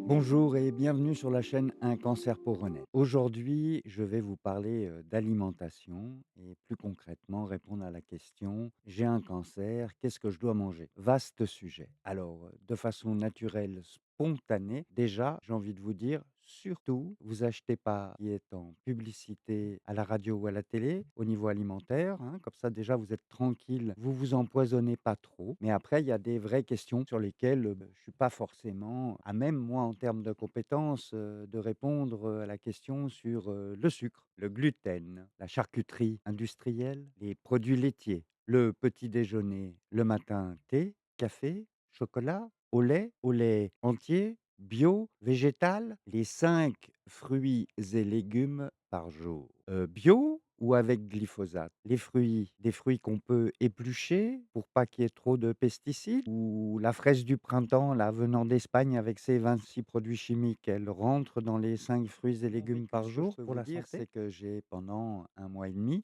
Bonjour et bienvenue sur la chaîne Un cancer pour renaître. Aujourd'hui, je vais vous parler d'alimentation et plus concrètement répondre à la question: j'ai un cancer, qu'est-ce que je dois manger? Vaste sujet. Alors, de façon naturelle, spontanée, déjà, j'ai envie de vous dire, surtout, vous achetez pas ce qui est en publicité à la radio ou à la télé au niveau alimentaire, hein, comme ça déjà vous êtes tranquille, vous vous empoisonnez pas trop. Mais après, il y a des vraies questions sur lesquelles je suis pas forcément à même, moi, en termes de compétences, de répondre à la question sur le sucre, le gluten, la charcuterie industrielle, les produits laitiers, le petit déjeuner, le matin, thé, café, chocolat, au lait entier, bio, végétal, les 5 fruits et légumes par jour. Bio ou avec glyphosate? Les fruits, des fruits qu'on peut éplucher pour pas qu'il y ait trop de pesticides? Ou la fraise du printemps, là, venant d'Espagne avec ses 26 produits chimiques, elle rentre dans les 5 fruits et Bon, légumes vécu, par ce que je jour peux pour vous la dire, santé? c'est C'est que j'ai pendant 1 mois et demi,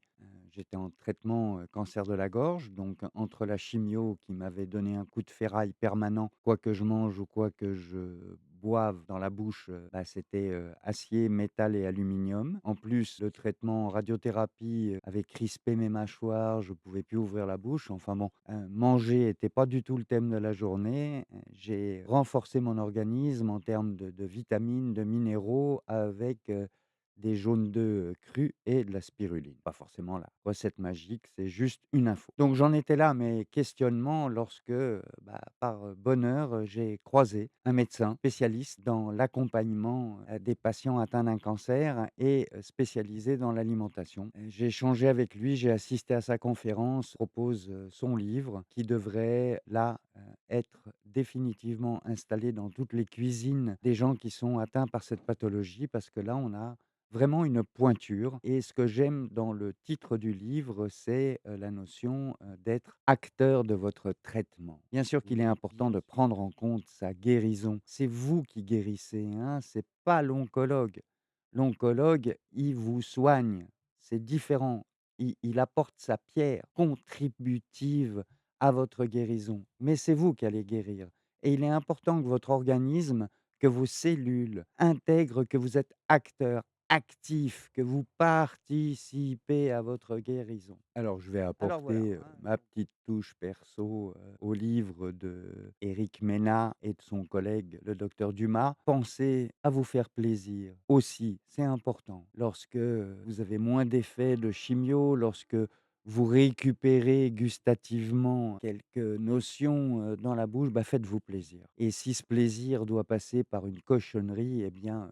j'étais en traitement, cancer de la gorge, donc entre la chimio qui m'avait donné un coup de ferraille permanent, quoi que je mange ou quoi que je boive dans la bouche, bah, c'était, acier, métal et aluminium. En plus, le traitement en radiothérapie, avait crispé mes mâchoires, je pouvais plus ouvrir la bouche. Enfin bon, manger était pas du tout le thème de la journée. J'ai renforcé mon organisme en termes de vitamines, de minéraux avec, des jaunes d'œufs, crus et de la spiruline. Pas forcément la recette magique, c'est juste une info. Donc j'en étais là à mes questionnements lorsque, bah, par, bonheur, j'ai croisé un médecin spécialiste dans l'accompagnement, des patients atteints d'un cancer et spécialisé dans l'alimentation. J'ai échangé avec lui, j'ai assisté à sa conférence, propose, son livre qui devrait là, être définitivement installé dans toutes les cuisines des gens qui sont atteints par cette pathologie parce que là, on a vraiment une pointure et ce que j'aime dans le titre du livre, c'est, la notion, d'être acteur de votre traitement. Bien sûr qu'il est Oui, important bien de sûr. prendre en compte sa guérison. C'est vous qui guérissez, hein, c'est pas l'oncologue. L'oncologue, il vous soigne, c'est différent. Il apporte sa pierre contributive à votre guérison, mais c'est vous qui allez guérir et il est important que votre organisme, que vos cellules intègrent que vous êtes acteur, actif, que vous participez à votre guérison. Alors je vais Alors voilà, apporter, hein, ma petite touche perso, au livre de Éric Ménard et de son collègue le docteur Dumas. Pensez à vous faire plaisir aussi, c'est important. Lorsque, vous avez moins d'effets de chimio, lorsque vous récupérez gustativement quelques notions, dans la bouche, bah, faites-vous plaisir et si ce plaisir doit passer par une cochonnerie et bien,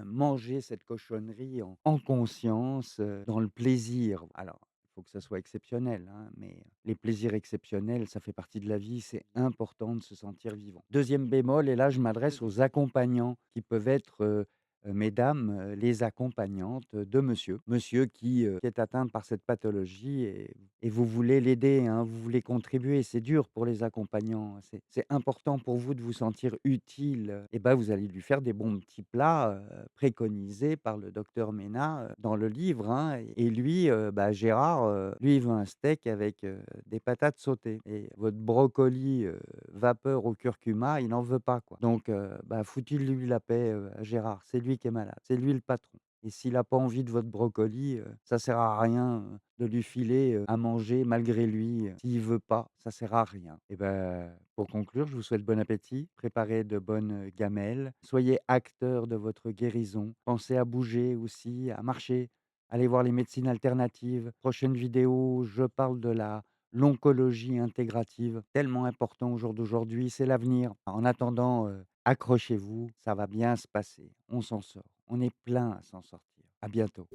mangez cette cochonnerie en conscience, dans le plaisir. Alors, il faut que ça soit exceptionnel, hein, mais les plaisirs exceptionnels, ça fait partie de la vie, c'est important de se sentir vivant. Deuxième bémol et là je m'adresse aux deuxième accompagnants qui peuvent être, mesdames, les accompagnantes de monsieur. Monsieur qui est atteint par cette pathologie et vous voulez l'aider, hein, vous voulez contribuer. C'est dur pour les accompagnants, hein, c'est important pour vous de vous sentir utile, et bah, vous allez lui faire des bons petits plats, préconisés par le docteur Ménard, dans le livre, hein et lui, bah, Gérard, lui, il veut un steak avec, des patates sautées et votre brocoli, vapeur au curcuma, il n'en veut pas, quoi. Donc bah, foutez-lui la paix, à Gérard, c'est lui qui est malade, c'est lui le patron et s'il a pas envie de votre brocoli, ça sert à rien, de lui filer, à manger malgré lui, s'il veut pas, ça sert à rien et bah, pour conclure, je vous souhaite bon appétit, préparez de bonnes, gamelles, soyez acteur de votre guérison, pensez à bouger aussi, à marcher, allez voir les médecines alternatives. Prochaine vidéo, je parle de la l'oncologie intégrative, tellement important au jour d'aujourd'hui, c'est l'avenir. En attendant, accrochez-vous, ça va bien se passer, on s'en sort, on est plein à s'en sortir. À bientôt.